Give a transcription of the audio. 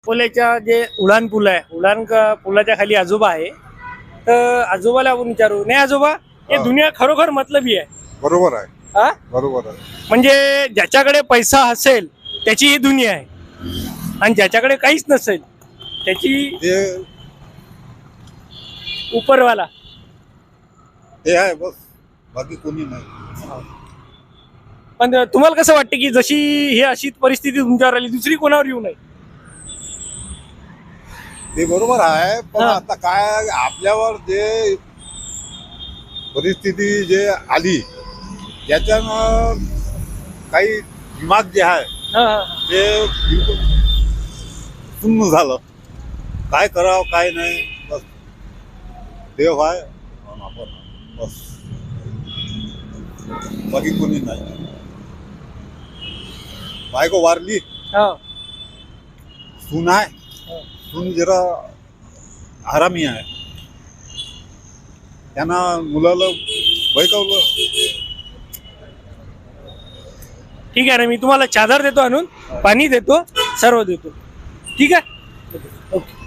अकोल्याच्या जे उडान पूल आहे, पुलाच्या खाली आजोबा आहे. तर आजोबाला आपण विचारू, नाही आजोबा, हे दुनिया खरोखर मतलबी आहे? बरोबर आहे. हा, बरोबर आहे. म्हणजे ज्याच्याकडे पैसा असेल त्याची ही दुनिया आहे, आणि ज्याच्याकडे काहीच नसेल त्याची ते उपरवाला. ते आहे बस, बाकी कोणी नाही. पण तुम्हाला कसं वाटतं की जशी ही अशी परिस्थिती तुमच्यावर आली, दुसरी कोणावर येऊ नये? ते बरोबर आहे, पण हा. आता काय आपल्यावर जे परिस्थिती जे आली त्याच्यानं काही दिमाग जे आहे ते बिलकुल शून्य झालं. काय करावं काय नाही, बस देव आहे आणि आपण आहे. बस बाकी कोणी नाही. बायको वारली, सून आहे, सून जरा हरामी आहे, त्यांना मुलाला बैकवलं. ठीक आहे ना, मी तुम्हाला चादर देतो आणून, पाणी देतो, सर्व देतो. ठीक आहे, ओके.